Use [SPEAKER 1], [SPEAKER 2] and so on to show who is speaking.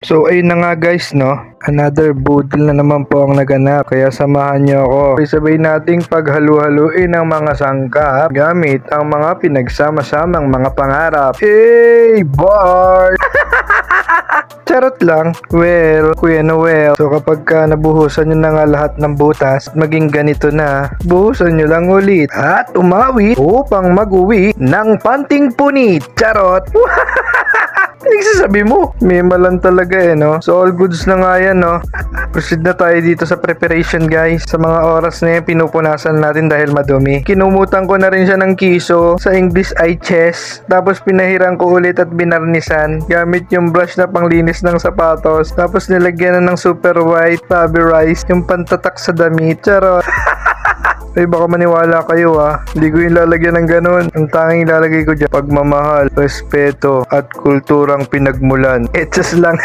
[SPEAKER 1] So ayun na nga guys, no, another budol na naman po ang naganap, kaya samahan niyo ako. Sabay nating paghalu-haluin ang mga sangkap gamit ang mga pinagsama-samang mga pangarap. Hey Bart! Charot lang. Well, Kuya Noel. So kapag nabuhusan nyo na nga lahat ng butas at maging ganito na, buhusan nyo lang ulit at umawit upang mag-uwi ng panting punit. Charot! Nagsasabi mo, mema lang talaga no? So all goods na nga yan, no? Proceed na tayo dito sa preparation guys. Sa mga oras na yan, pinupunasan natin dahil madumi. Kinumutan ko na rin siya ng kiso. Sa English ay chess. Tapos pinahirang ko ulit at binarnisan. Gamit yung brush na panglinis ng sapatos. Tapos nilagyan na ng super white Faber-Rise yung pantatak sa damit. Charot! Ay baka maniwala kayo hindi ko yung lalagyan ng ganun. Ang tanging lalagay ko dyan, pagmamahal, respeto, at kulturang pinagmulan. Etos lang.